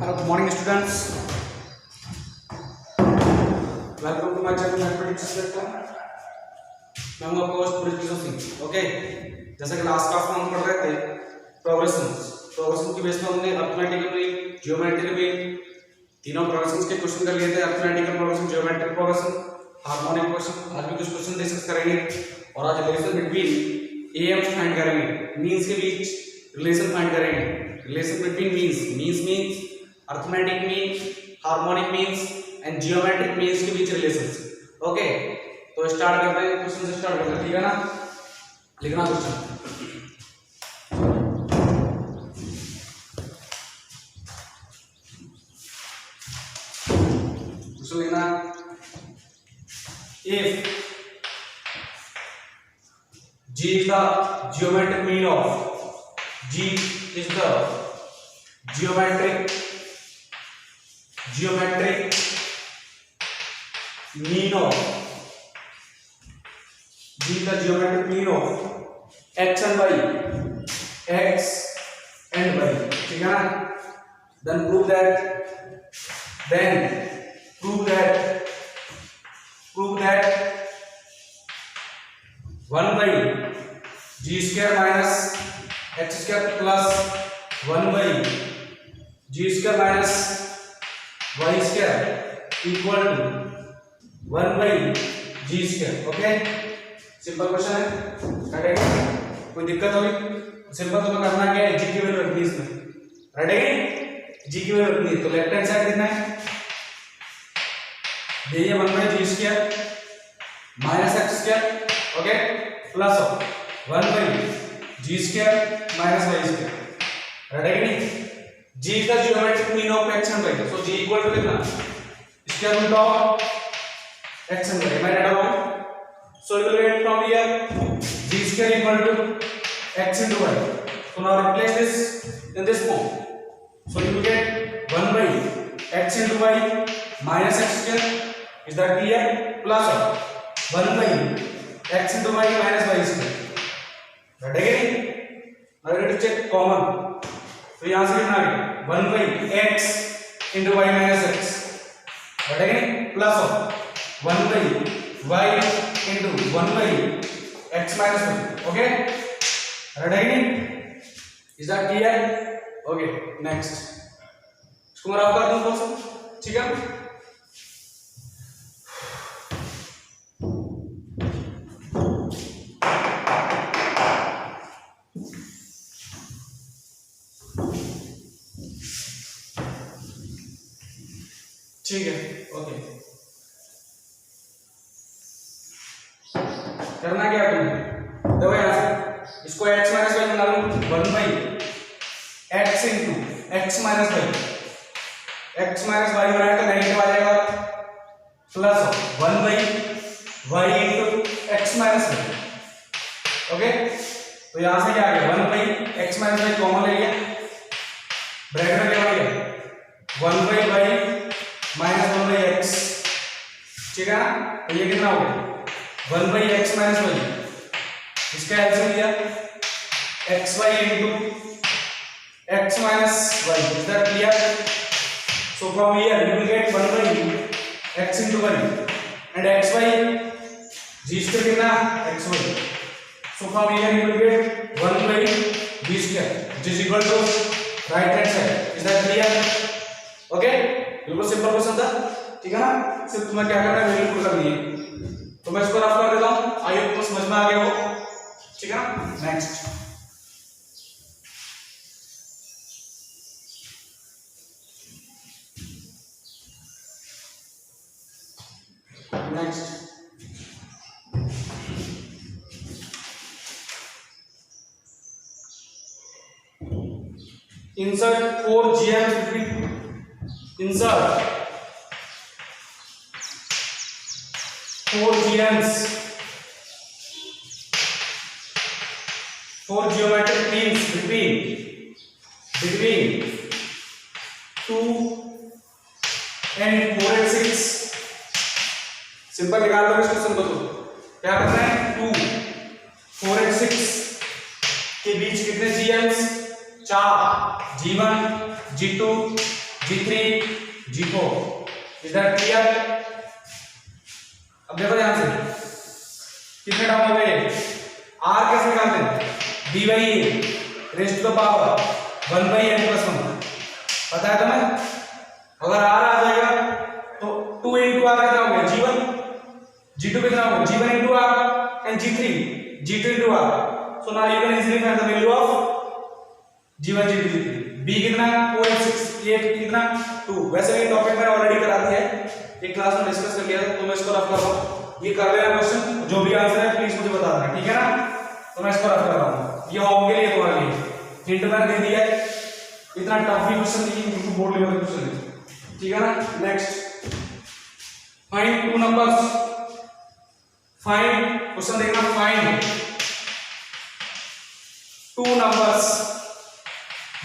Hello, good morning students. Welcome to my channel Mathematics Sector. मैं हूं आपका host पुरस्कृत सिंह। ओके, जैसा कि लास्ट क्लास में हम पढ़ रहे थे प्रोग्रेशन की बेस पर हमने अरिथमेटिकल मीन, ज्योमेट्रिकल मीन तीनों प्रोग्रेशंस के क्वेश्चन कर लिए थे। Arithmetical progression, geometric progression, harmonic progression. आज भी कुछ क्वेश्चन डिस्कस करेंगे और आज रिलेशन बिटवीन एएम फाइंड करेंगे, मीन्स के बीच रिलेशन फाइंड करेंगे। Relation between means arithmetic mean, harmonic means and geometric means के बीच रिलेशंस। ओके, तो स्टार्ट करते हैं, क्वेश्चन से स्टार्ट करते हैं, ठीक है ना। लिखना क्वेश्चन, लिखना if G is the geometric mean of G is the geometric mean of G is the geometric mean of x and y, ठीक है ना। then prove that 1 by g square minus x square plus 1 by g square minus y square equal to 1 by g square। Okay, simple question है, करेगा कोई दिक्कत होगी? Simple तुम्हें करना क्या है, g की वैल्यू रखनी है इसमें, रेडी? g की वैल्यू रखनी है, तो लेफ्ट हैंड साइड कितना है, ये 1 by g square minus x square, okay, plus 1 by g square minus y square, ready? g is the geometric mean of x and y, so g equal to कितना, square root of x and y, am I right or wrong? So you will get from here g square equal to x into y. So now replace this in this form. So you will get 1 by x into y minus x square, is that clear? Plus 1 by x into y minus y square, right again? Now let us check common. तो यहाँ से कितना आ गया, 1 by x into y minus x, right again? Plus 1 by y into 1 by x minus 1, okay? Right again? Is that clear? Okay, next. इसको मैं rough कर दूँ थोड़ा सा, ठीक है? ठीक है, ओके। करना क्या तुमने, देखो यहाँ से इसको x माइनस वाई बना लो, 1 by x into x minus y, x minus y बनाया तो नेगेटिव आ जाएगा, plus 1 by y into x minus y, okay. तो यहाँ से क्या आ गया, 1 by x minus y common ले लिया, ब्रैकेट में क्या हो गया, 1 by y minus 1 by x, ठीक है ना। तो ये कितना हो गया, 1 by x माइनस वाई, इसका एलसीएम लिया xy into x minus y, is that clear? So from here you will get 1 by x into y and xy, g square कितना, xy, so from here you will get 1 by g square which is equal to right hand side, is that clear? Okay, बिल्कुल simple question था, ठीक है ना। सिर्फ तुम्हें क्या करना है, वैल्यू पुट करनी है। तो मैं इसको रफ कर देता हूं, आई होप समझ में आ गया हो, ठीक है ना। Next, insert 4 GMs between, insert 4 GMs, 4 geometric means between 2 and 4 and 6। Simple निकाल लो इसको, सिंपल तो क्या करना है, 2 4 and 6 के बीच कितने GMs, 4, G1 G2 G3 G4 is that clear. अब देखो ध्यान से कितने टर्म हो गए। r कैसे निकालते हैं, d by a raised to the power 1 by n plus 1, पता है तुम्हें। अगर r आ जाएगा तो 2 इंटू r कितना हो गया g1, g2 कितना हो गया g1 into r and g3 g2 into r। So now you can easily find the value of g1 g2 g3। b कितना 4 and 6, a कितना 2। वैसे भी टॉपिक मैंने ऑलरेडी करा दिया है, एक क्लास में डिस्कस कर लिया था, तो मैं इसको रफ कर रहा हूं। ये कर लेना क्वेश्चन, जो भी आंसर है प्लीज मुझे बता देना, ठीक है ना। तो मैं इसको रफ कर रहा हूं, ये होम के लिए तुम्हारे लिए हिंट मैंने दे दिया है। इतना टफ भी क्वेश्चन नहीं, बिल्कुल बोर्ड लेवल का क्वेश्चन है, ठीक है ना। Next find two numbers. Find question देखना, फाइंड टू नंबर्स।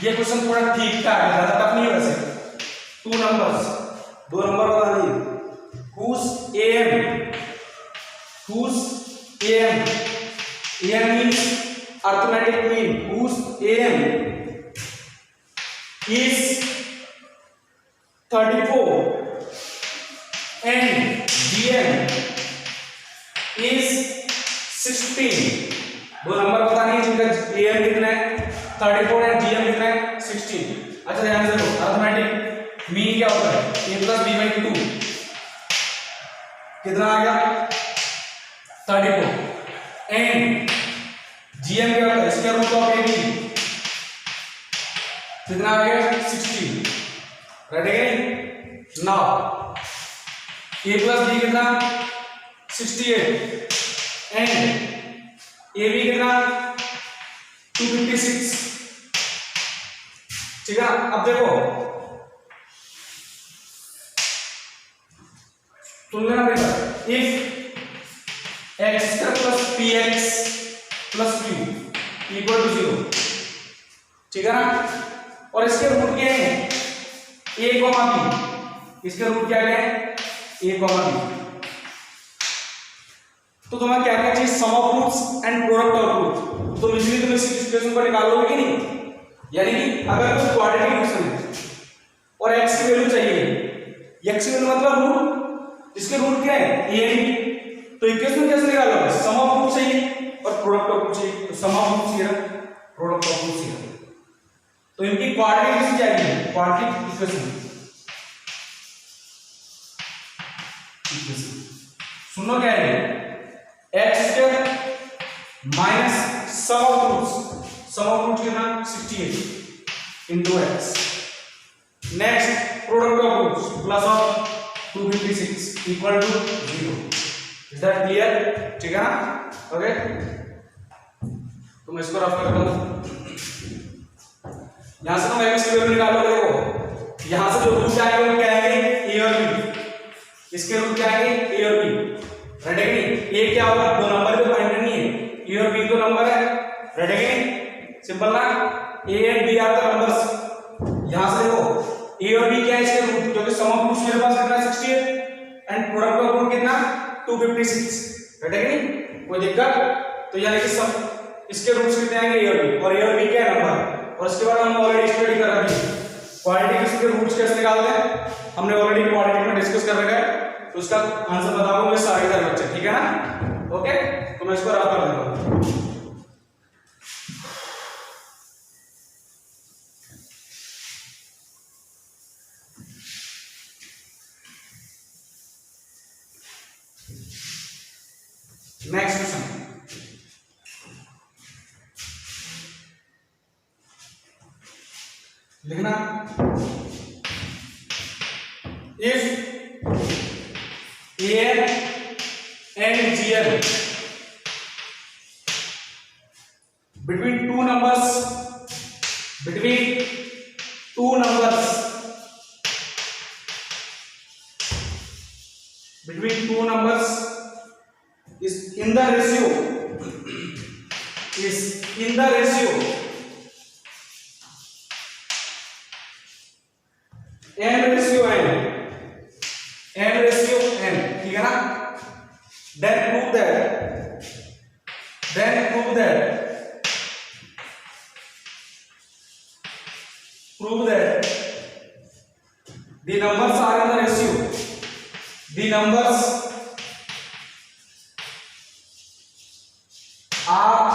ये क्वेश्चन थोड़ा ठीक ठाक है, ज्यादा टफ नहीं है वैसे। टू नंबर्स, दो नंबर बता दिए। whose am means arithmetic mean, whose am is 34 and gm is 16। दो नंबर बताने हैं जिनका am कितना है 34 एंड gm कितना है 16। अच्छा ध्यान से लो, अरिथमेटिक मीन क्या होता है, a प्लस b बाई 2 कितना आ गया 34 एंड gm क्या होता है, स्क्वायर रूट ऑफ ab कितना आ गया 16। Right again. Now a plus b कितना 68 एंड ab कितना 256, ठीक है। अब देखो सुन लेना बेटा, if x plus px plus q equal to 0, ठीक है ना। और इसके रूट क्या है a, b, इसके रूट क्या है a, b। तो तुम्हें क्या क्या चाहिए, sum of roots and product of root. तो इजीली तुम इस इक्वेशन को निकालोगे कि नहीं। यानी कि अगर कोई क्वाड्रेटिक इक्वेशन है और x की वैल्यू चाहिए, x की वैल्यू मतलब रूट, इसके रूट क्या है a एंड b, तो इक्वेशन कैसे निकालोगे, सम ऑफ रूट चाहिए और प्रोडक्ट ऑफ रूट चाहिए। तो सम ऑफ रूट चाहिए, प्रोडक्ट ऑफ रूट चाहिए, तो इनकी क्वाड्रेटिक इक्वेशन चाहिए, क्वाड्रेटिक इक्वेशन। सुनो क्या है, x square minus sum of roots, sum of root कितना 68 into x। Next product of roots plus of 256 equal to 0। Is that clear, ठीक है ना। ओके, तो मैं इसको रफ करता हूं। यहां से तुम x की वैल्यू निकालोगे, देखो यहां से जो रूट आएंगे वो क्या आएंगे a और b, इसके रूट क्या आएंगे a और b। राइट है कि a क्या होगा, दो नंबर पे पॉइंट नहीं है, a और b दो नंबर है। राइट है कि सिंपल ना, a and b are the numbers. यहां से देखो a और b क्या है, इसके रूट, क्योंकि सम ऑफ रूट्स मेरे पास कितना 68 एंड प्रोडक्ट ऑफ रूट कितना 256। राइट है कि कोई दिक्कत। तो यानी कि सब इसके रूट्स कितने आएंगे a और b, और a और b क्या है नंबर। और इसके बाद हम ऑलरेडी स्टडी कर रहे हैं क्वाड्रेटिक के रूट्स कैसे निकालते हैं, हमने ऑलरेडी क्वाड्रेटिक में डिस्कस कर रखा है। तो उसका आंसर बताऊंगा मैं सारे बच्चे, ठीक है ना। ओके, तो मैं इसको रफ कर देता हूं। नेक्स्ट क्वेश्चन लिखना, if am and gm between two numbers is in the ratio m ratio n, ठीक है ना। then prove that The numbers are in the ratio. The numbers are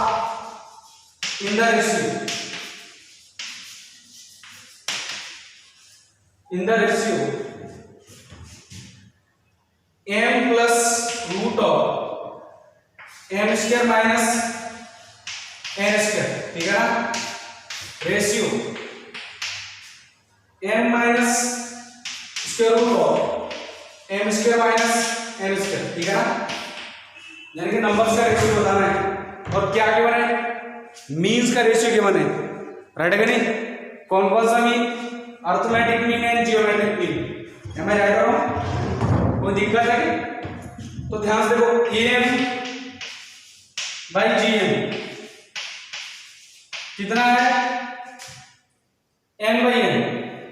in the ratio. In the ratio m plus root of m square minus n square, ठीक है ना। Ratio m minus square root of m square minus n square, ठीक है ना। यानी कि numbers का ratio बताना है और क्या गिवन है, मीन्स का रेशियो गिवन है, राइट है कि नहीं। कौन कौन सा mean, arithmetic mean and geometric mean. मैं राइट कर रहा हूं, कोई दिक्कत है? तो ध्यान से देखो, am बाई gm कितना है, n बाई n,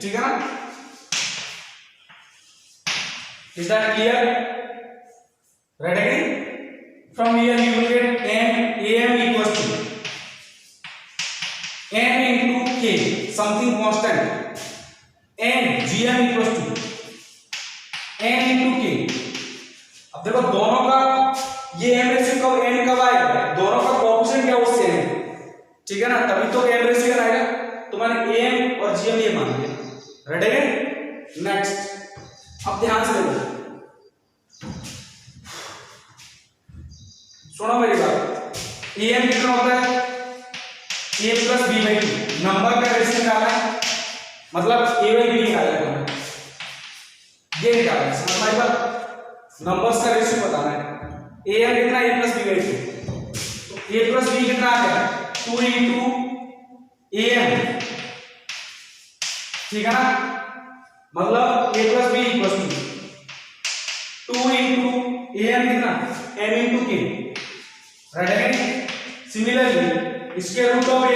ठीक है ना। इज दैट क्लियर, राइट है कि नहीं। From here you will gate am equals to n into k something constant and gm equals to n into k। अब देखो दोनों का ये m रेशियो कब n कब आएगा, दोनों का कोएफिशिएंट क्या उससे है, ठीक है ना, तभी तो m रेशियो आएगा। तो मैंने am और gm ये मान लिया, रेडी है। नेक्स्ट, अब ध्यान से देखो, सुनो मेरी बात। am कितना होता है, a plus b by 2, number का रेशियो निकालना है, मतलब a बाई b निकालना है, ये निकालना है, समझ में आई बात। नंबर्स का रेशियो बताना है, am कितना, a प्लस b बाई 2, तो a प्लस b कितना आ गया 2 into am, ठीक है ना। मतलब a plus b equals to 2 into am कितना m into k, राइट है। Similarly square root of ab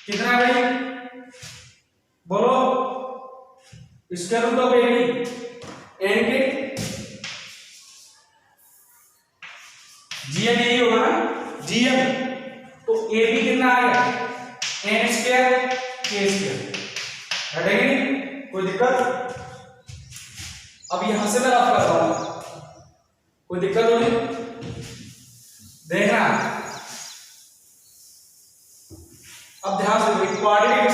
कितना है भाई, बोलो, square root of ab n के gm यही होगा ना, gm। तो ab कितना आएगा n square k square, right है कि नहीं, कोई दिक्कत। अब यहां से मैं रफ करता हूं, कोई दिक्कत होगी, देखना। अब ध्यान से quadratic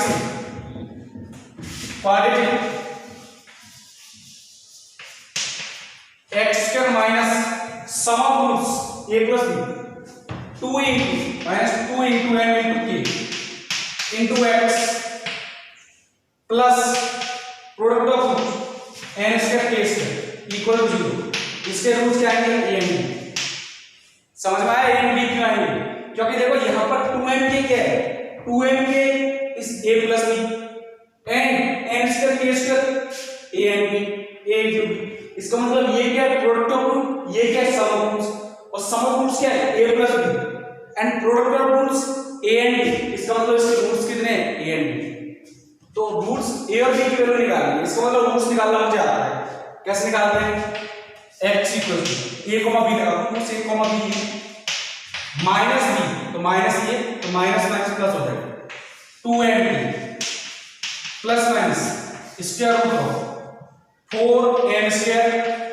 x square minus sum of roots a plus b 2 into minus 2 into m into k into x plus product of n square k square equal to 0। इसके रूट्स क्या आएंगे, a m b। समझ में आया, a m b क्यों आएंगे, क्योंकि देखो यहां पर 2m k क्या है, 2m k is a plus b and n square k square a m b a into b। इसका मतलब ये क्या है, प्रोडक्ट ऑफ रूट, ये क्या है, सम ऑफ रूट्स, और सम ऑफ रूट्स क्या है a plus b and product of roots a and b। इसका मतलब इसके रूट्स कितने हैं, a एंड b। तो रूट्स a और b की वैल्यू निकालनी है, इसका मतलब रूट्स निकालना मुझे आता है। कैसे निकालते हैं, x equal to a comma b लगा दूं, roots a comma b minus b, तो माइनस ये, तो माइनस माइनस प्लस हो जाएगा 2m plus minus square root of 4m square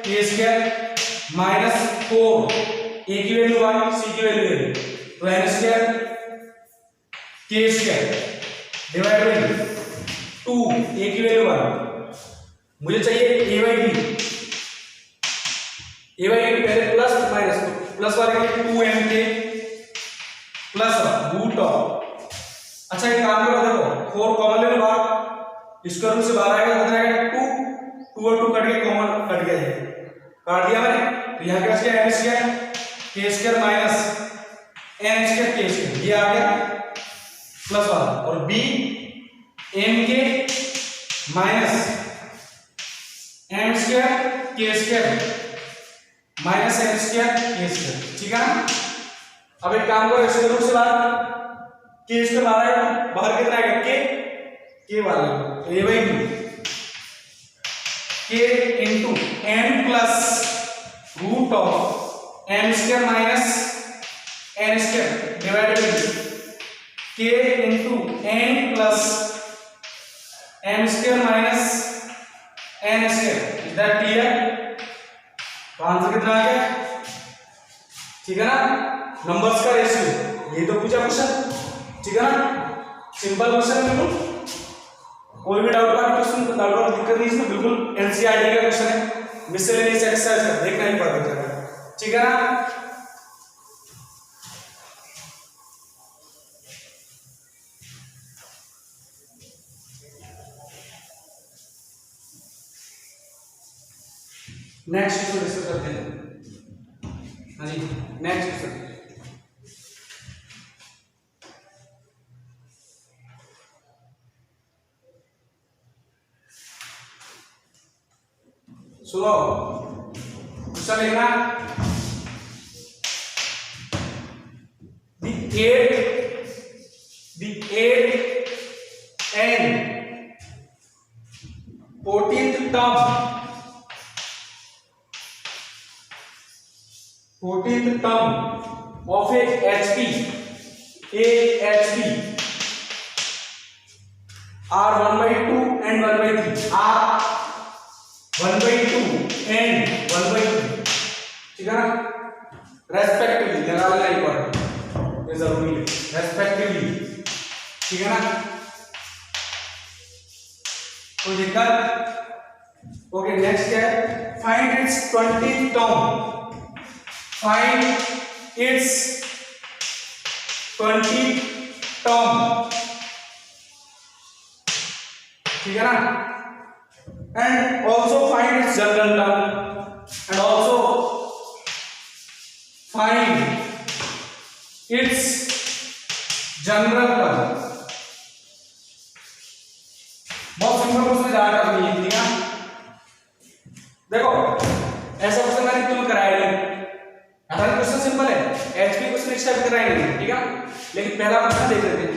k square minus 4 a की वैल्यू 1 c की वैल्यू 1, तो n square k square divide by 2 a की value 1, मुझे चाहिए a बाई b पहले प्लस माइनस, प्लस वाले 2m के प्लस रूट ऑफ, अच्छा एक काम करो, देखो 4 कॉमन ले लो बाहर, इसका रूट से बाहर आएगा, कितना आएगा 2 और 2 कट गए, कॉमन कट गया, है काट दिया मैंने। तो यहाँ के पास क्या m square k square minus n square k square, ये आ गया प्लस वाला, और b m के minus m square k square minus n square k square, ठीक है ना। अब एक काम करो, इसके रूट से बाहर k स्क्वायर बाहर आएगा, बाहर कितना आएगा k वाला, तो a by 2 k into m plus root of m square minus n square divide by k into n plus m square minus कितना आ गया, ठीक है ना, नंबर्स का रेशियो, ये तो पूछा क्वेश्चन, ठीक है ना, सिंपल क्वेश्चन है बिल्कुल, कोई भी डाउट का क्वेश्चन तो डाउट और दिक्कत नहीं, इसमें बिल्कुल एनसीईआरटी का क्वेश्चन है, मिसलेनियस एक्सरसाइज का देखना ही पड़ेगा, ठीक है ना। नेक्स्ट क्वेश्चन डिस्कस करते हैं, हाँ जी नेक्स्ट क्वेश्चन, सुनो क्वेश्चन लिखना, the 8th and 14th term of a HP are 1/2 and 1/3 are 1/2 and 1/3, ठीक है ना, रेस्पेक्टिवली लगा लेना एक बार, ये जरूरी है, रेस्पेक्टिवली, ठीक है ना, कोई दिक्कत, ओके। नेक्स्ट क्या है, find its 20th term, find its 20th term, ठीक है ना, and also find its general term, and also find its general term, बहुत सिंपल क्वेश्चन ज्यादा करनी है, ठीक है, देखो ऐसा क्वेश्चन मैंने तुम्हें कराया नहीं, अगर क्वेश्चन सिंपल है, एचपी क्वेश्चन एक्स्ट्रा भी कराया नहीं, ठीक है, लेकिन पहला क्वेश्चन देख लेते हैं,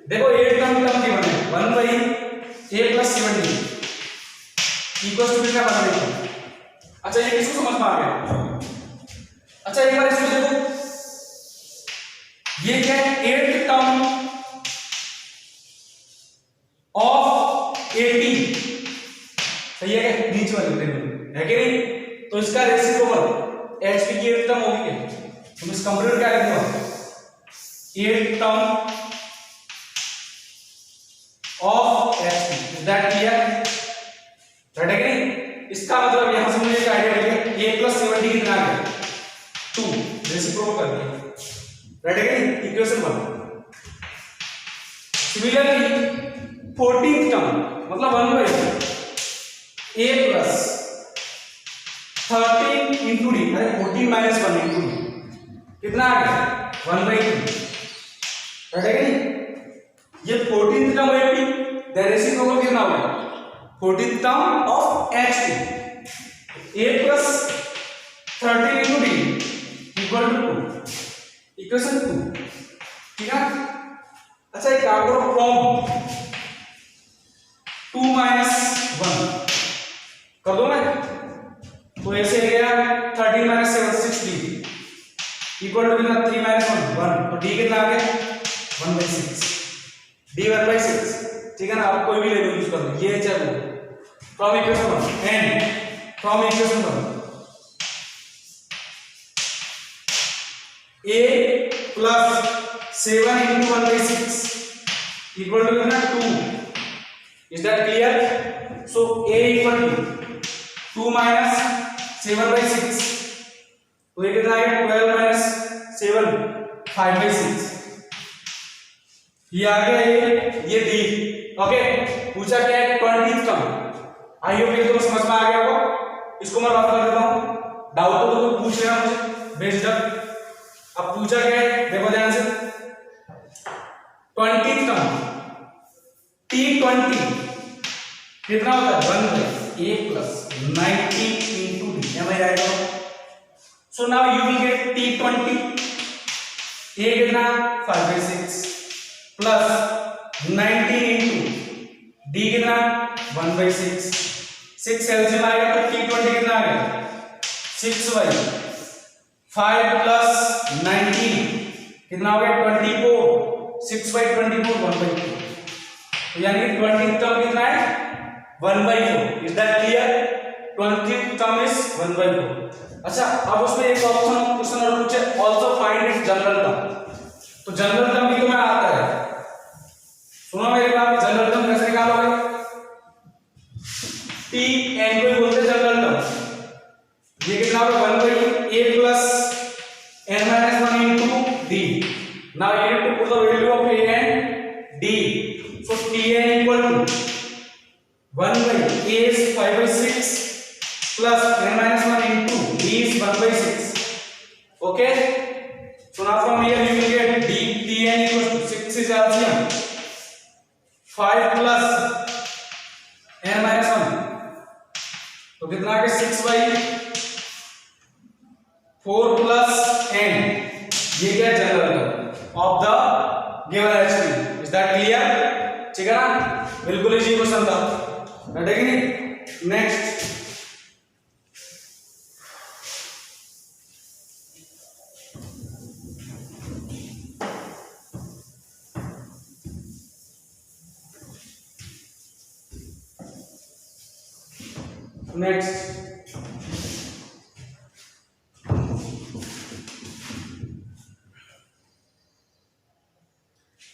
देखो 8 टर्म गिवन है, 1/a + 70 इक्वल टू कितना बन रही है, अच्छा ये किसको समझ में आ गया, अच्छा एक बार इसको देखो, ये क्या है, 8th टर्म ऑफ 80, सही है क्या, नीचे वाले टेबल है कि नहीं, तो इसका रेसिप्रोकल एचपी की 8th टर्म होगी क्या, तुम इस कंप्यूटर क्या लिखोगे, 8th term of HP, that clear, right है कि नहीं, इसका मतलब यहां से मुझे एक आइडिया मिलेगा, a + 70 कितना आ गया, 2, रेसिप्रोकल कर दिया, राइट है कि नहीं, इक्वेशन 1। सिमिलरली 14th टर्म मतलब 1/a + 13 × d, अरे 14 - 1 × d कितना आ गया, 1/2, राइट है कि नहीं, ये 14th टर्म 80, द रेसिप्रोकल कितना हो गया, 14th term of HP, a + 13 × d = 2, equation 2, ठीक है। अच्छा एक काम करो, फ्रॉम 2 - 1 कर दो ना, तो ऐसे आ गया 13 - 7 60 इक्वल टू कितना, 3 - 1 तो d कितना आ गया, 1/6, d 1/6, ठीक है ना, आप कोई भी ले लो यूज कर लो, ये चाहे वो, from equation 1 and from equation 1 a + 7 × 1/6 equal to कितना, 2, is that clear, so a equal to 2 - 7/6, तो ये कितना आएगा, 12 - 7 5/6, ये आ गया, ये डी, ओके। पूछा क्या है, 20th टर्म, आई होप ये तो समझ में आ गया होगा, इसको मैं रफ कर देता हूं, डाउट हो तो पूछ लेना मुझे बेझिझक। अब पूछा क्या है, देखो ध्यान से, 20th टर्म T20 कितना होता है, 1/a + 90 × d, am I right? So now you will get T20, a कितना 5/6 + 19 × d कितना 1/6, 6 एलसीएम आएगा तो T20 कितना आ गया, 6/5 + 19 कितना हो गया, 24, 6/24 1/2, तो यानी 20th टर्म कितना है, 1/4, is that clear, 20th term is 1/4। अच्छा, अब उसमें एक ऑप्शन क्वेश्चन और पूछे also find its general term. तो जनरल टर्म भी तुम्हें आता है, सुनो मेरी बात। जनरल टर्म कैसे निकालोगे? टी एन को बोलते हैं जनरल टर्म। ये कितना होगा? 1/a plus n minus 1 into d। Now you need to put the value of a and d. So Tn equal to 1/a is 5/6 plus n minus 1 into d is 1/6. Okay? So now from here you will get d Tn equals to 6 is LCM 5 plus n minus 1, तो कितना आ गया? 6/4 plus n। ये क्या general term of the given HP. Is that clear? ठीक है ना? बिल्कुल इजी क्वेश्चन था, है कि नहीं? नेक्स्ट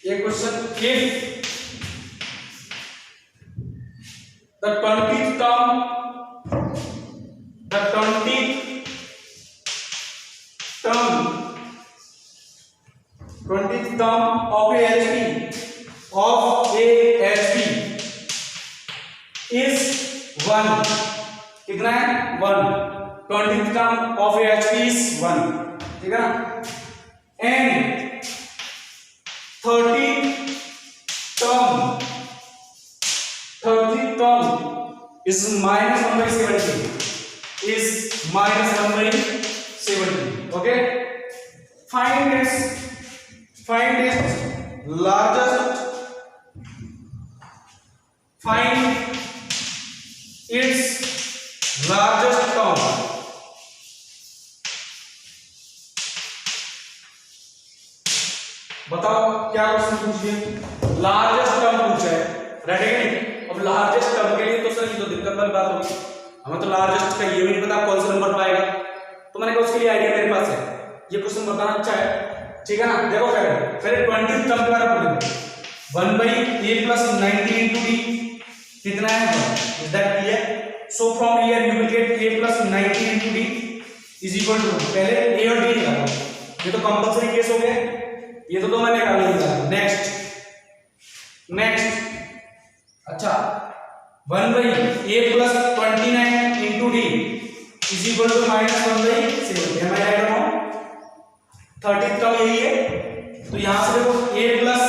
ये question, if the 20th term of a HP is 1, कितना है? 1। 20th term of a HP is 1, ठीक है ना? and 30th term is minus 1/70, is minus 1/70. Okay, find its largest term। बताओ क्या क्वेश्चन पूछिए? लार्जेस्ट टर्म पूछा है, रेडी है नहीं? अब लार्जेस्ट टर्म के लिए तो सर ये तो दिक्कत वाली बात होगी, हमें तो लार्जेस्ट का ये भी नहीं पता कौन सा नंबर पाएगा। तो मैंने कहा उसके लिए आइडिया मेरे पास है, ये क्वेश्चन बताना अच्छा है, ठीक है ना? देखो पहले 20th टर्म के बारे में बोलेंगे। 1/a plus 90 into d कितना है? 1। Is that clear? So from here you will gate a plus 90 into d is equal to, पहले a और d निकालो, ये तो कंपलसरी केस हो गया, ये तो मैंने निकाल लिया। नेक्स्ट अच्छा, 1/a plus 29 into d is equal to minus 1/7। am I right or wrong? 30th term यही है, तो यहां से देखो a plus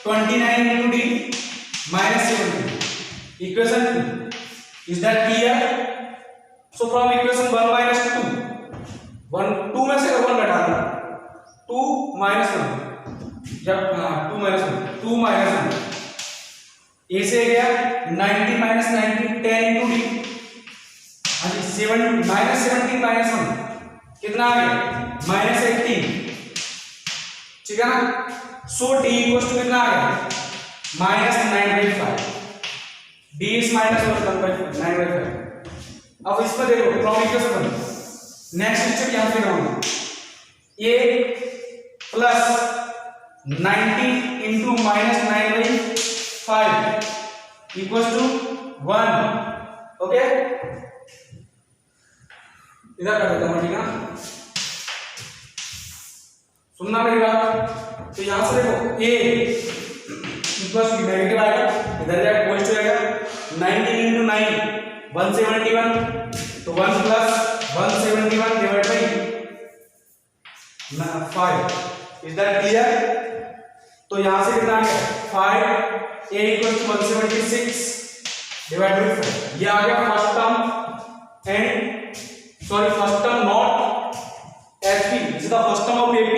29 into d minus 7 equation 2। is that clear? so from equation 1 minus 2 में से 1 घटा देना, 2 minus 1 जब 2 minus 1 a से गया 90 minus 90 10 into d, हाँ जी 7 minus 17 minus 1 कितना आ गया? minus 18, ठीक है ना? सो d इक्वल्स टू कितना आ गया? minus 9/5। d is minus 9/5। अब इस पर देखो फ्रॉम इक्वेशन 1 नेक्स्ट स्टेप यहां से करूंगा, a plus 90 into minus 9/5 equals to 1। Okay, इधर कर देता हूं, ठीक है? सुनना मेरी बात। तो यहां से देखो a इक्वल्स टू नेगेटिव आएगा, इधर जाएगा पॉजिटिव आएगा। 90 into 9 171, तो 1 plus 171 divided by 5। Is that clear? तो यहां से कितना आ गया? 5 a equals to 176 divided by 5। ये आ गया first term and first term not HP, this is the first term of AP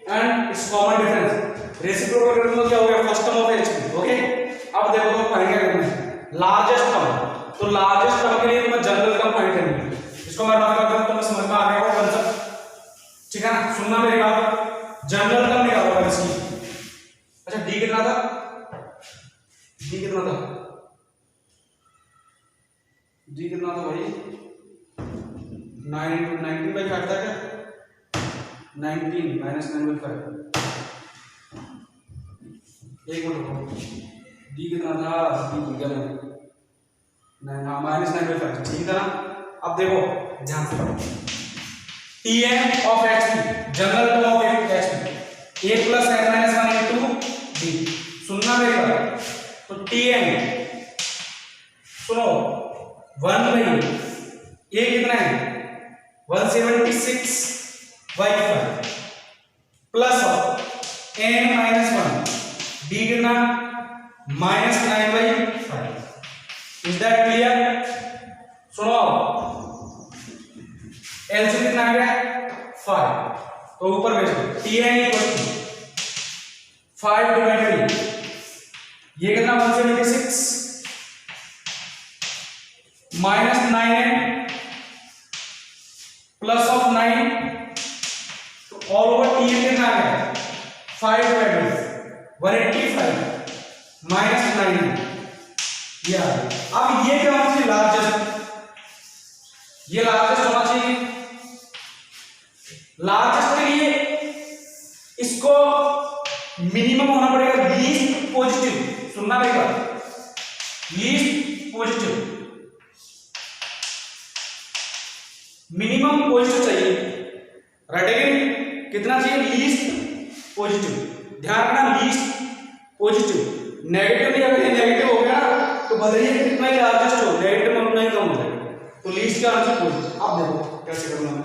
and it's common difference. Reciprocal करने में क्या हो गया? First term of HP। Okay, अब देखो तो फाइंड करना है लार्जेस्ट टर्म। तो लार्जेस्ट टर्म के लिए तुम्हें जनरल टर्म फाइंड करनी है। इसको मैं बात करता हूं, तुम्हें समझ में आ गया कंसेप्ट, ठीक है ना? सुनना मेरी बात, जनरल टर्म निकालो इसकी। अच्छा d कितना था? d जी कितना था भाई 9 × 19/5 था क्या 19 - 9/5 एक मिनट रुको डी कितना था डी भूल गया मैं हाँ -9/5 ठीक था ना। अब देखो ध्यान से Tn of Hp general term of Hp a + n - 1 × d सुनना मेरी बात तो Tn सुनो 1/a कितना है 176/5 प्लस n - 1 d कितना -9/5 इज दैट क्लियर। सुनो एलसीएम कितना आ गया 5 तो ऊपर भेज दो Tn = 5 / ये कितना 176 -9n प्लस ऑफ 9 तो ऑल ओवर Tn कितना आ गया 5 / 185 -9 ये आ गया। अब ये क्या होना चाहिए लार्जेस्ट ये लार्जेस्ट होना चाहिए लार्जेस्ट के लिए इसको मिनिमम होना पड़ेगा लीस्ट पॉजिटिव सुनना पड़ेगा लीस्ट पॉजिटिव मिनिमम पॉजिटिव चाहिए राइट कितना चाहिए लीस्ट पॉजिटिव ध्यान रखना लीस्ट पॉजिटिव नेगेटिव नहीं अगर नेगेटिव हो गया तो भले ही कितना ही लार्जेस्ट हो नेगेटिव में उतना ही कम हो जाएगा तो लीस्ट का आंसर पॉजिटिव। अब देखो कैसे करना है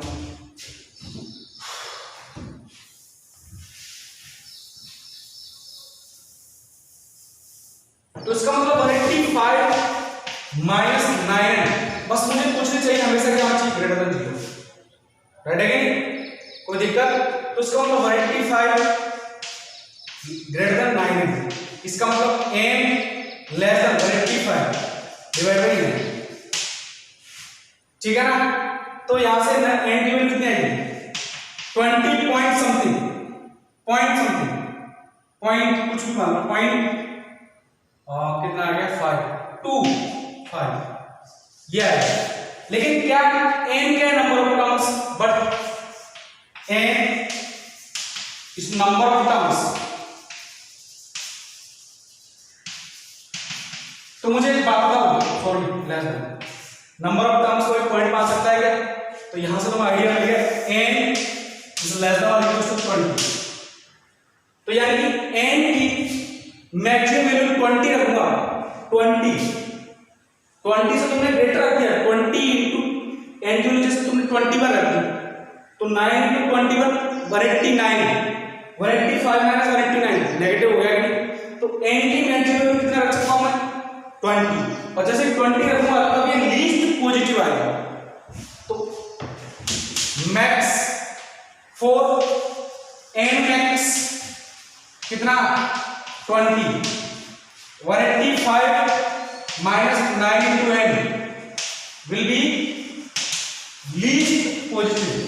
तो इसका मतलब 185 - 9 बस मुझे कुछ नहीं चाहिए हमेशा क्या होना चाहिए ग्रेटर देन 0 राइट अगेन कोई दिक्कत तो इसका मतलब 185 ग्रेटर देन 9 इसका मतलब n less than 185 divide by n ठीक है ना। तो यहां से n की वैल्यू कितनी आएगी 20 पॉइंट समथिंग पॉइंट कुछ भी मान लो पॉइंट कितना आ गया 5 ये है लेकिन क्या n क्या number of terms but n इस नंबर ऑफ टर्म्स तो मुझे एक बात बताओ सॉरी नंबर ऑफ टर्म्स को एक पॉइंट पा सकता है क्या तो यहां से तुम आइडिया मिल गया n इज लेस देन और इक्वल टू 20 तो यानी कि n की मैक्सिमम वैल्यू 20 रखूंगा 20 से तुमने ग्रेटर रख दिया 20 इंटू n की वजह से तुमने 20 पर रख दिया तो 9 इंटू 20 पर 185 माइनस 189 नेगेटिव हो गया कि तो n की मैक्सिमम वैल्यू कितना रख सकता हूं मैं 20 और जैसे 20 रखूंगा तब ये लीस्ट पॉजिटिव आएगा तो मैक्स फॉर n मैक्स कितना 20 185 minus 9 into n will be least positive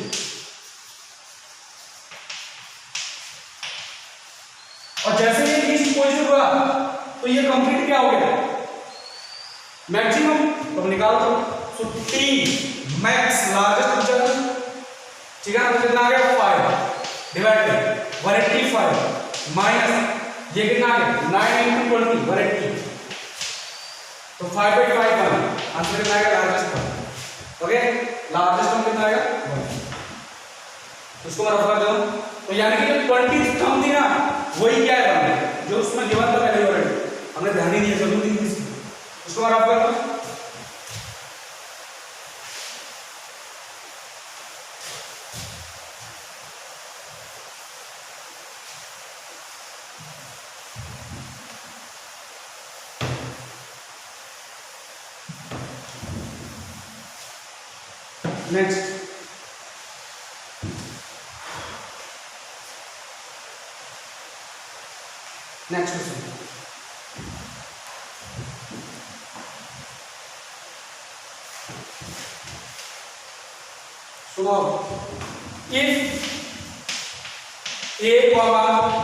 और जैसे ये लीस्ट पॉजिटिव हुआ तो ये कंप्लीट क्या हो गया मैक्सिमम तो निकाल दो सो t मैक्स लार्जेस्ट रिजल्ट ठीक है तो कितना आ गया 5 डिवाइड बाय 185 माइनस ये कितना आ गया 9 into 20 180 तो 5/5 बना आंसर कितना आएगा largest term okay largest term कितना आएगा 1 उसको मैं रफ कर दूं तो यानी कि जो 20 टर्म थी ना वही क्या है बना जो उसमें गिवन था पहले ऑलरेडी हमने ध्यान ही नहीं दिया जरूरी थी उसको मैं रफ कर दूं नेक्स्ट क्वेश्चन सुनो if a,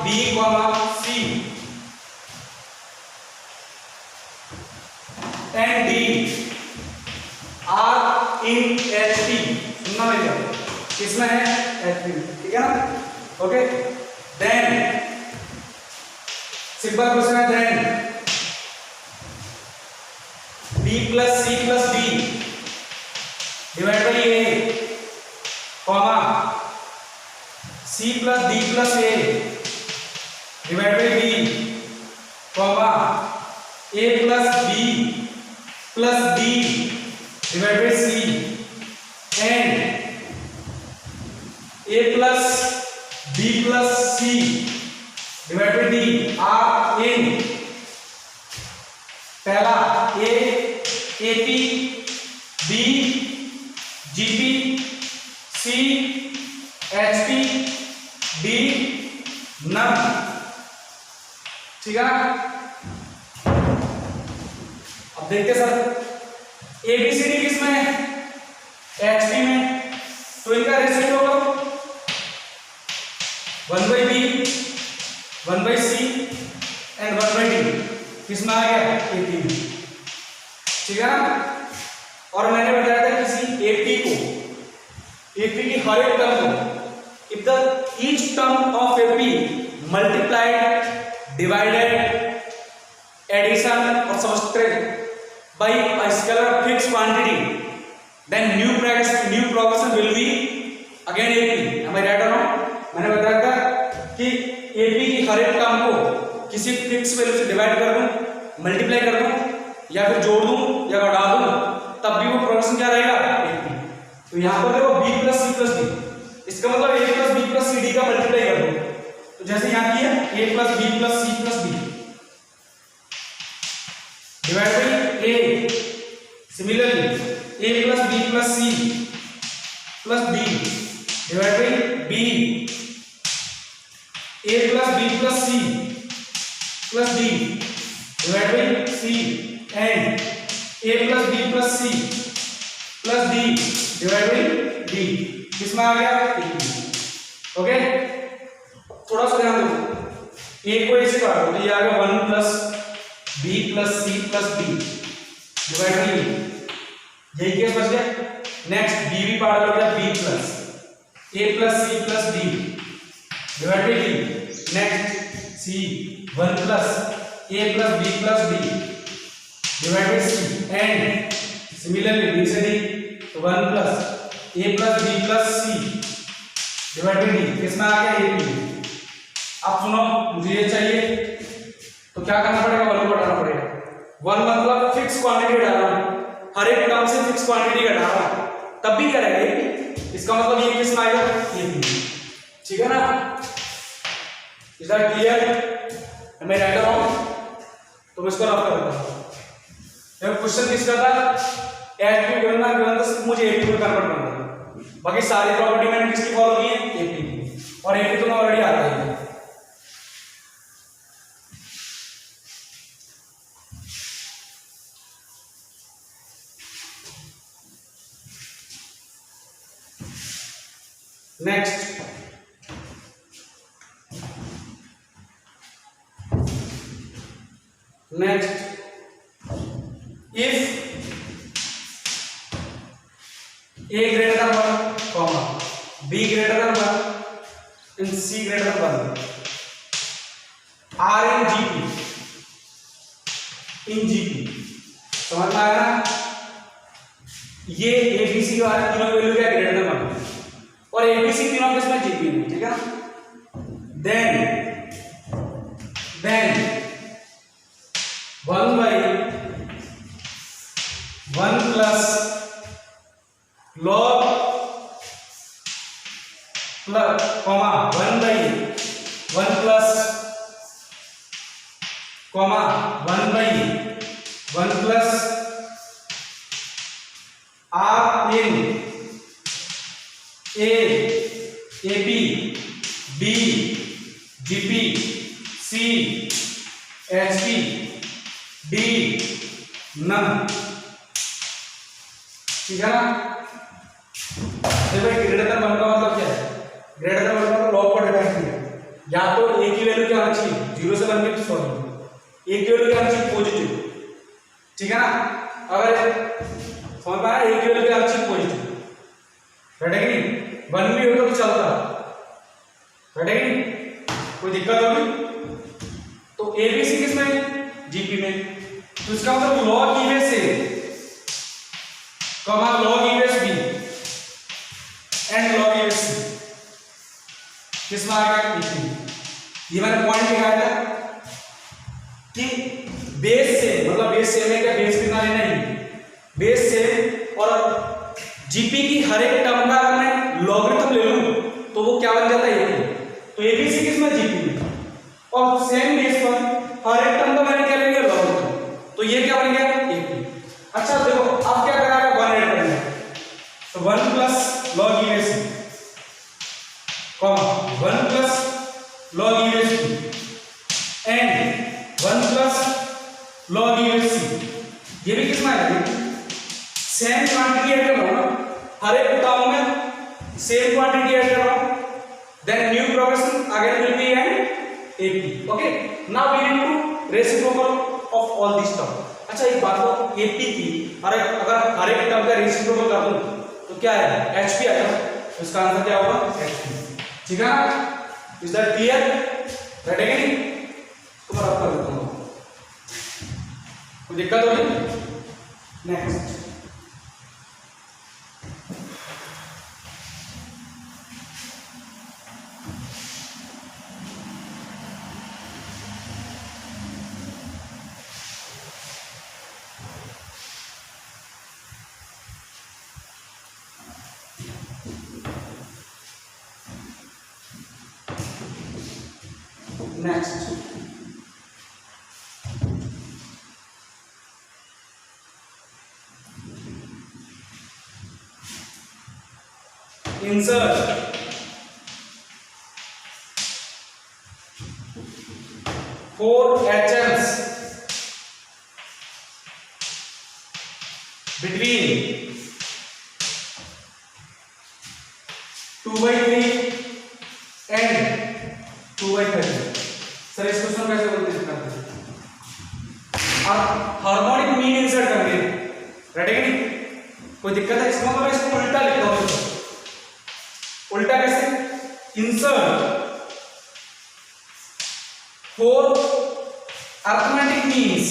b, c and d in HP, सुनना मेरी बात, किसमें है HP, ठीक है ना, ओके। देन सिंपल क्वेश्चन है, then B plus C plus D divided by A, comma C plus D plus A divided by B, comma A plus B plus D divided by C, and A plus B plus C divided by D are in पहला A AP B GP C HP D none, ठीक है ना। अब देखते sir ABCD किसमें है, HP में, तो इनका रेशियो होगा 1/B 1/C एंड 1/D, किसमें आ गया AP में, ठीक है ना। और मैंने बताया था किसी AP की हर एक टर्म को, if the each term of AP multiplied divided addition और subtract by a scalar fix quantity, then new progression will be again AP, am I right or not? मैंने बताया था कि AP की हर एक टर्म को किसी फिक्स वैल्यू से डिवाइड कर दूं, मल्टीप्लाई कर दूं, या फिर जोड़ दूं या घटा दूं, तब भी वो प्रोग्रेशन क्या रहेगा AP। तो यहाँ पर देखो B plus C plus D, इसका मतलब A plus B plus C D का मल्टीप्लाई कर दो, तो जैसे यहाँ किया A plus B plus C plus D divide by A, similarly A plus B plus C plus D divide by B, A plus B plus C plus D divide by C, and A plus B plus C plus D divide by D, किसमें आ गया okay. थोड़ा सा ध्यान दो, A को ऐसे काट दो तो ये आ गया 1 plus B plus C plus D divide by E, यही केस बच गया। नेक्स्ट B भी पार्ट हो गया B plus A plus C plus D divide by D, next C 1 plus A plus B plus D divide by C, and similarly D से D, तो 1 plus A plus B plus C divide by D, किसमें आ गया AP। अब सुनो, मुझे ये चाहिए तो क्या करना पड़ेगा, 1 को हटाना पड़ेगा। 1 मतलब फिक्स क्वांटिटी हटा रहा हूं, हर एक टर्म से फिक्स क्वांटिटी हटा रहा हूं, तब भी क्या रहेगा, इसका मतलब ये किसमें आएगा AP, ठीक है ना। इज दैट क्लियर, मैं राइट कर रहा हूं, तो मैं इसको रफ कर देता हूं। देखो क्वेश्चन किसका था, HP करना तो सिर्फ मुझे AP में कन्वर्ट करना था, बाकी सारी प्रॉपर्टी मैंने किसकी फॉलो की है AP की, और AP तो मैं ऑलरेडी आता है। Next if A greater than 1, comma B greater than 1 and C greater than 1 are in GP, समझ में आया ना। ये ABC के बारे में तीनों वैल्यू क्या ग्रेटर देन 1 और ABC तीनों किसमें GP में, ठीक है ना। Then 1 plus log plus comma 1 by 1 plus comma 1 by 1 plus R in A AP B GP C HP D none, ठीक है ना। देखो ग्रेटर देन 1 का मतलब क्या है, ग्रेटर देन 1 का मतलब लॉग पर डिपेंड नहीं है, या तो A की वैल्यू क्या आनी चाहिए 0 से 1 की, सॉरी A की वैल्यू क्या आनी चाहिए पॉजिटिव, ठीक है ना। अगर समझ में आया, A की वैल्यू क्या आनी चाहिए पॉजिटिव, रटे कि नहीं, 1 भी होता तो चलता, रटे कि नहीं, कोई दिक्कत होगी? तो एबीसी किसमें? जीपी में। तो इसका मतलब लॉग ईवेस ए कॉमा लॉग ईवेस बी एंड लॉग ईवेस सी किसमें आ गया? जीपी। ये मैंने पॉइंट लिखा था कि बेस से, मतलब बेस सेम है क्या, बेस कितना लेना है, बेस सेम, और जीपी की हर एक टर्म का अगर मैं लॉगरिथम ले लूं तो वो क्या बन जाता है? तो एबीसी किसमें? जीपी में। और सेम बेस पर हर एक टर्म का मैंने क्या ले लिया? लॉगरिथम। तो ये क्या बन गया? एपी। अच्छा देखो अब क्या करा है? 1 ऐड करना है, तो 1 प्लस लॉग ईवेसी कॉमा 1 प्लस लॉग ईवेसी एंड 1 प्लस लॉग ईवेसी, ये भी किसमें आएगा? सेम क्वांटिटी ऐड कर रहा हूं ना, हर एक टर्म में सेम क्वांटिटी ऐड कर रहा हूं, then new progression again will be and AP. Okay, now we need to reciprocal of all this term. अच्छा एक बात हो, एपी की अगर हर एक टर्म का रेसिप्रोकल कर दूं तो क्या है? एचपी आएगा। तो इसका आंसर क्या होगा? एचपी। ठीक है ना? Is that clear? रेडी कि नहीं? तो मैं रब कर देता हूं, कोई दिक्कत होगी? Next next insert 4 HMs between 2/3 and 2/30। Sir इस क्वेश्चन कैसे बोलते हैं? आप हार्मोनिक मीन इंसर्ट करेंगे, रेडी कि नहीं? कोई दिक्कत है? इसका मतलब इसको उल्टा लिखता हूं। उल्टा कैसे? Insert 4 arithmetic means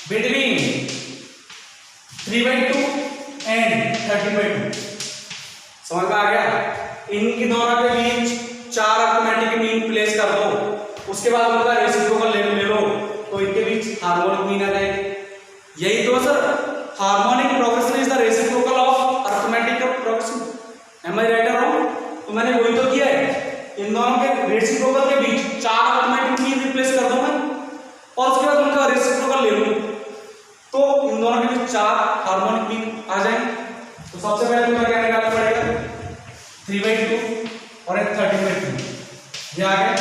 between 3/2 and 30/2। समझ में आ गया? इनकी दोनों के बीच 4 अर्थमेटिक मीन प्लेस कर दो, उसके बाद उनका रेसिप्रोकल ले लो, तो इनके बीच हार्मोनिक मीन आ जाएगी। यही तो sir harmonic progression is the reciprocal of arithmetic progression. Am I right और रॉन्ग? तो मैंने वही तो किया है, इन दोनों के रेसिप्रोकल के बीच 4 अर्थमेटिक मीन रिप्लेस कर दूं मैं, और उसके बाद उनका रेसिप्रोकल ले लूं, तो इन दोनों के बीच 4 हार्मोनिक मीन आ जाएंगे। तो सबसे पहले तुम्हें क्या निकालना पड़ेगा? 3/2 और एक 30/2, ये आ गया।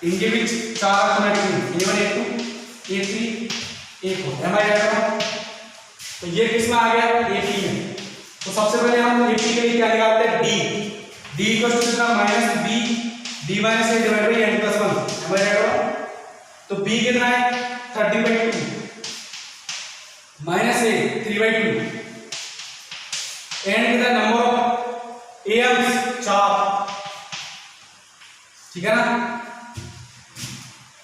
इनके बीच 4 arithmetic mean A1 A2 A3 A4। Am I right? तो ये किस में आ गया? AP में। तो सबसे पहले हम AP के लिए क्या निकालते हैं? D इक्वल टू कितना? -B D - A divide by n + 1। Am I right? तो B कितना है? 30/2 -A 3/2 n कितना? Number of AMs 4। ठीक है ना?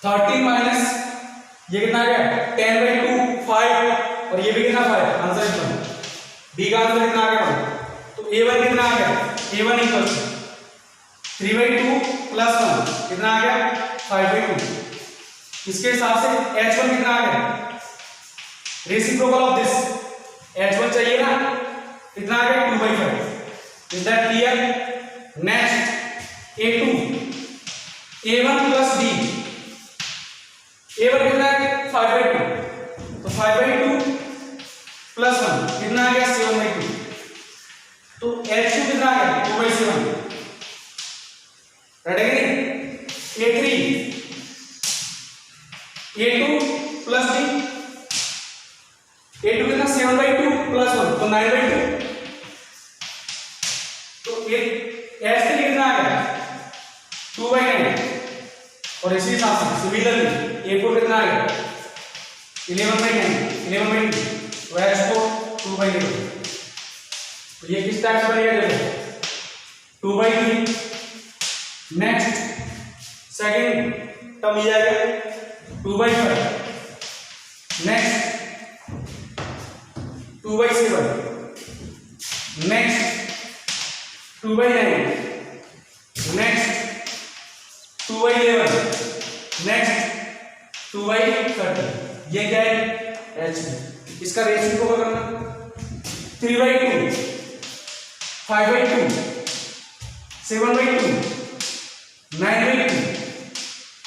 13 माइनस ये कितना आ गया? 10/2 5, और ये भी कितना? 5। आंसर कितना? बी का आंसर कितना आ गया? तो A1 कितना आ गया? A1 इक्वल 3/2 + 1 कितना आ गया? 5/2। इसके हिसाब से H1 कितना आ गया? रेसिप्रोकल ऑफ दिस H1 चाहिए ना, कितना आ गया? 2/5। Is that clear? Next A2 A1 + D, A1 कितना है? 5/2, तो 5/2 + 1 कितना आ गया? 7/2। तो H2 कितना आ गया? 2/7। रेडी कि नहीं? A3 A2 + D, A2 कितना? 7/2 + 1 तो 9/2। तो H3 कितना आ गया? 2/9। और इसी हिसाब से सिमिलरली A4 कितना आ गया? 11/9 11/2। तो H4 2/11। तो ये किस टाइप से बनेगा? देखो 2/3। नेक्स्ट सेकंड टर्म ये आएगा 2/5। नेक्स्ट 2/7। नेक्स्ट 2/9। नेक्स्ट 2/11। नेक्स्ट 2/30। ये क्या है एच में। इसका रेशियो को करना 3/2, 5/2, 7/2, 9/2,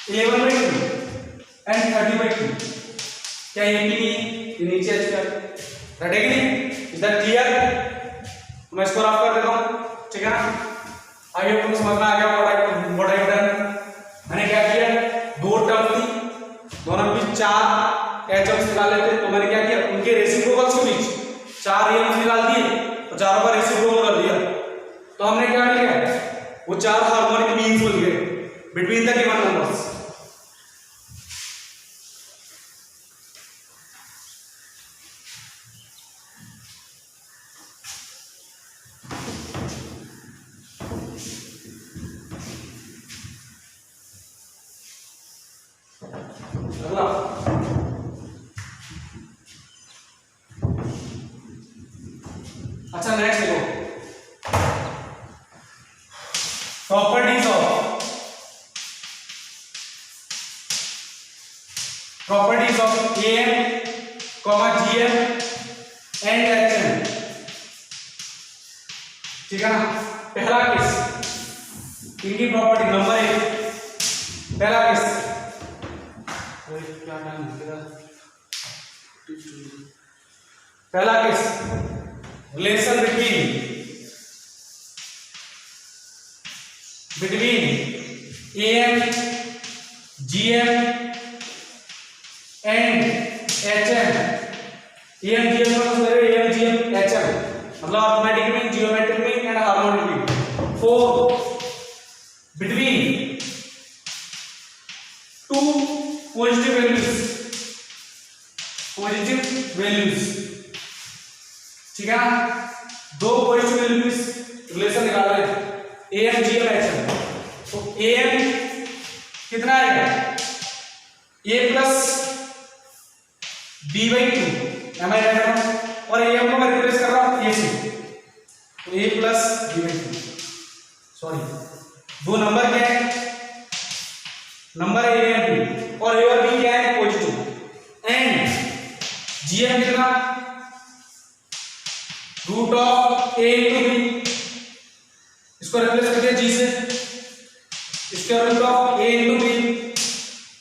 11/2 एंड 30/2। क्या ये भी नहीं है? ये नीचे एच का रटेगी नहीं। Is that clear? मैं इसको रफ कर देता हूं, ठीक है ना। आई होप तुमको समझ में आ गया व्हाट आई डन। मैंने क्या किया, दो टर्म थी, दोनों में 4 एटम्स निकाल लेते, तो मैंने क्या किया, उनके रेसिप्रोकल्स के बीच 4 रिएक्शंस निकाल दिए और चारों का रेसिप्रोकल कर दिया। तो हमने क्या किया, वो 4 हार्मोनिक मीन्स बन गए बिटवीन द गिवन नंबर्स। अगला अच्छा नेक्स्ट देखो, properties of AM, GM and HM, ठीक है ना। पहला केस इनकी प्रॉपर्टी नंबर 1, पहला केस क्या नाम है, पहला case relation between AM, GM and HM। AM GM AM GM HM मतलब arithmetic mean, geometric mean and harmonic mean. 4 between 2 positive values, ठीक है ना। 2 पॉजिटिव वैल्यूज रिलेशन निकाल रहे हैं AM GM HM। तो AM कितना आएगा, A plus B/2, am I right, और AM को मैं रिप्लेस कर रहा हूं A से, तो A प्लस B/2। सॉरी, दो नंबर क्या है, नंबर A और B, और A और B क्या है पॉजिटिव। एंड GM कितना, root of A into B, इसको रिप्लेस कर दिया G से, इसके root of A into B।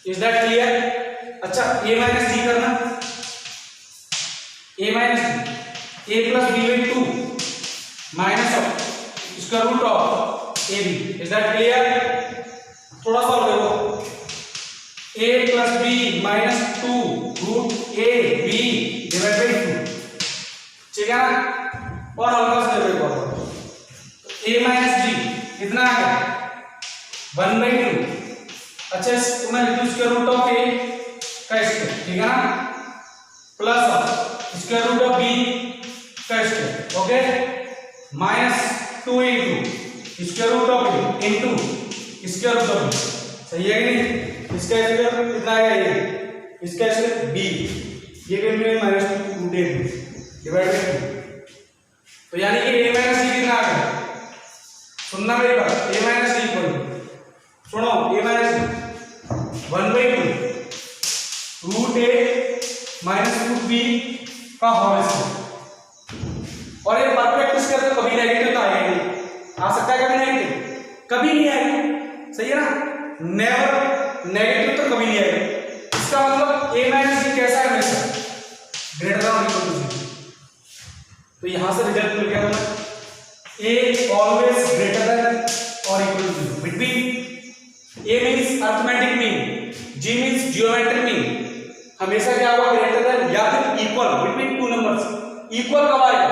Is that clear? अच्छा A माइनस G करना, A minus A plus B/2 minus of इसका root of AB। Is that clear? थोड़ा सा और देखो, A plus B minus 2 root AB divide by 2, ठीक है ना। और हल्का सा देखो, A माइनस G कितना आ गया 1/2। अच्छा इसको मैं लिखूं इसके रूट ऑफ A का स्क्वायर, ठीक है ना, प्लस ऑफ इसके रूट ऑफ B का स्क्वायर, ओके, माइनस 2 इंटू इसके रूट ऑफ A इंटू इसके रूट ऑफ B। सही है कि नहीं? इसका स्क्वायर कितना आएगा, ये इसका स्क्वायर B, ये भी में minus 2 root A divide by 2। तो यानी कि A माइनस C कितना आ गया, सुनना मेरी बात, A माइनस C इक्वल, सुनो, A minus 1/2 root A minus root B का होल स्क्वायर। और ये परफेक्ट स्क्वायर तो कभी नेगेटिव तो आएगा नहीं, आ सकता है कभी नेगेटिव, कभी नहीं आएगा, सही है ना। नेवर नेगेटिव तो कभी नहीं आएगा। इसका मतलब A माइनस C कैसा है, हमेशा ग्रेटर देन और इक्वल टू 0। तो यहां से रिजल्ट मिल गया हमें, A ऑलवेज ग्रेटर देन और equal to 0। Between A means arithmetic mean, G means geometric mean, हमेशा क्या होगा, ग्रेटर देन या फिर इक्वल बिटवीन 2 नंबर्स। इक्वल कब आएगा,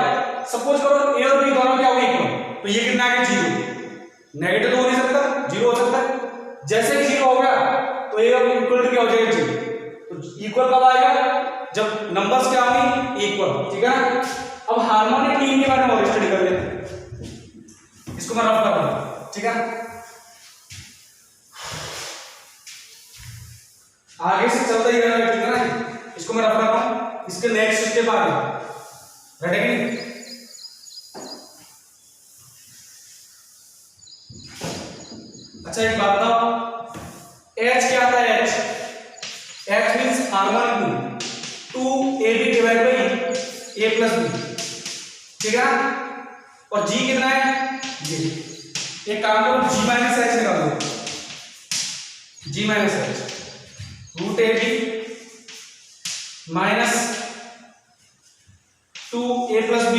सपोज करो A और B दोनों क्या होगा इक्वल, तो ये कितना है 0, नेगेटिव तो हो नहीं सकता, 0 हो सकता है। जैसे ही 0 हो गया तो A और B इक्वल टू क्या हो जाएगा 0। तो इक्वल कब आएगा, जब नंबर्स क्या होंगे इक्वल, ठीक है ना। अब हार्मोनिक मीन के बारे में और स्टडी कर लेते हैं। इसको मैं रफ कर रहा हूं, ठीक है। आगे से चलता ही रहेगा, ठीक है ना। इसको मैं रफ रखा हूं, इसके नेक्स्ट स्टेप आ गया, रेडी कि नहीं। अच्छा एक बात बताओ, H क्या आता है? H means harmonic mean 2AB divide by A plus B, ठीक है। और G कितना है? G। एक काम करो, G माइनस H निकाल दो, G minus H root AB minus 2A plus B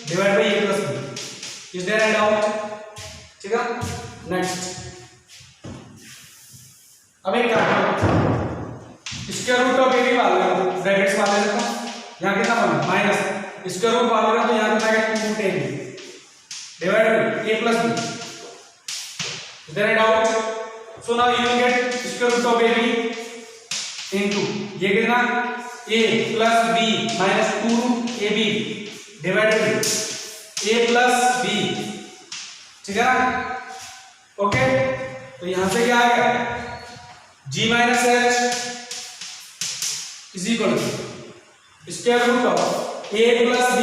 divide by A plus B। Is there any doubt? ठीक है। नेक्स्ट अब एक काम करो, स्क्वायर रूट ऑफ ए भी मान लो, ब्रैकेट्स मान लेता हूं, यहां कितना बना माइनस स्क्वायर रूट मान लेगा तो यहां कितना आएगा 2a divide by a plus b। Is there any doubt? So now you will get square root of a b into ये कितना a plus b minus 2ab divide by a plus b, ठीक है ना। Okay, तो यहां से क्या आएगा? G minus H is equal to square root of a plus b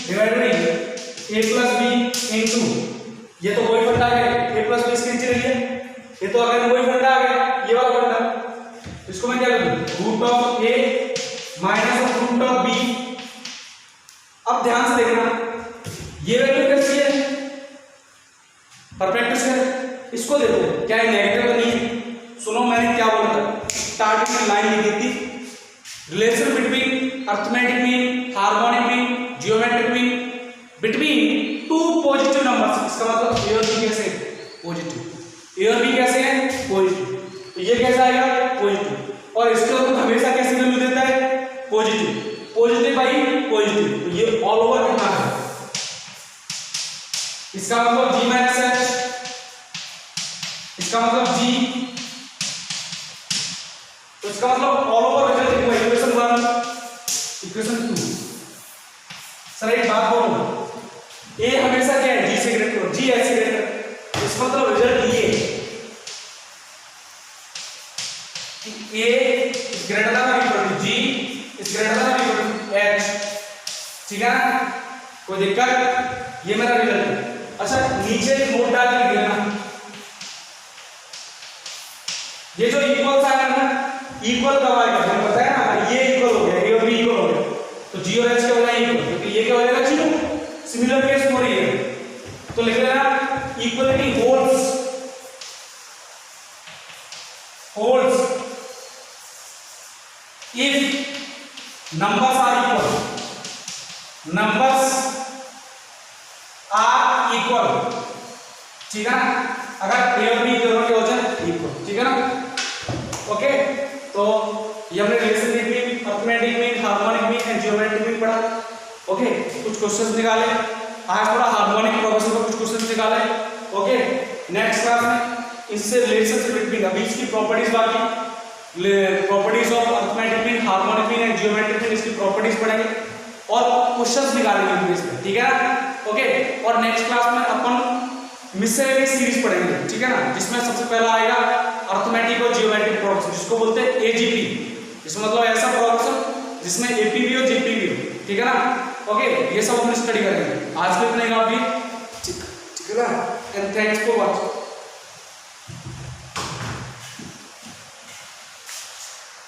divide by a plus b into ये तो वही फंडा है, a प्लस b इसके नीचे रही है, ये तो अगर वही फंडा आ गया, ये वाला फंडा, इसको मैं क्या लिखूं? Root of a minus root of b। अब ध्यान से देखना, ये वैल्यू कैसी है? Perfect square. इसको देखो, क्या ये नेगेटिव तो नहीं है? सुनो मैंने क्या बोला था, स्टार्टिंग में लाइन लिखी थी, relation between arithmetic mean, harmonic mean, geometric mean between two positive numbers. इसका मतलब ए और बी कैसे पॉजिटिव, ए और बी कैसे हैं पॉजिटिव, तो ये कैसा आएगा पॉजिटिव, और इसका मतलब हमेशा कैसी वैल्यू देता है पॉजिटिव, पॉजिटिव बाई पॉजिटिव, तो ये ऑल ओवर कितना है? इसका मतलब G माइनस H, इसका मतलब G, तो इसका मतलब all over result equal equation 1 equation 2। Sir एक बात बोलो, A हमेशा क्या है? G से ग्रेटर, G H से ग्रेटर, इसका मतलब रिजल्ट ये कि A इज ग्रेटर देन और equal to G is greater than और इक्वल टू H, ठीक है ना। कोई दिक्कत? ये मेरा रिजल्ट है। अच्छा नीचे नोट डाल के लिखना, ये जो इक्वल आएगा ना, इक्वल कब आएगा हमें पता है ना, ये इक्वल हो गया, ये और बी इक्वल हो गया, तो जी और एच क्या हो जाएगा इक्वल, क्योंकि ये क्या हो जाएगा जीरो। सिमिलर केस हो रही है, तो लिख लेना equality holds, holds if numbers are equal, numbers are equal, ठीक है ना। अगर ए और बी दोनों के हो जाए इक्वल, ठीक है ना। ओके, तो ये हमने relation between arithmetic mean, harmonic mean and geometric mean पढ़ा। ओके, कुछ क्वेश्चंस निकाले, आज थोड़ा हार्मोनिक प्रोग्रेशन का कुछ क्वेश्चंस निकाले। ओके, नेक्स्ट क्लास में इससे रिलेशनशिप बिटवीन, अभी इसकी प्रॉपर्टीज बाकी, properties of arithmetic mean, harmonic mean and geometric mean, इसकी प्रॉपर्टीज पढ़ेंगे और क्वेश्चंस निकालेंगे इस पे, ठीक है ना। ओके, और नेक्स्ट क्लास में अपन मिससेलेनियस सीरीज पढ़ेंगे, ठीक है ना, जिसमें सबसे पहला आएगा अर्थमेटिक और जियोमेट्रिक प्रोग्रेशन, जिसको बोलते हैं एजीपी। इसका मतलब ऐसा प्रोग्रेशन जिसमें एपी भी हो जीपी भी हो, ठीक है ना। ओके, ये सब हम स्टडी करेंगे। आज के इतने काफी, ठीक है ना, एंड थैंक्स फॉर वॉचिंग।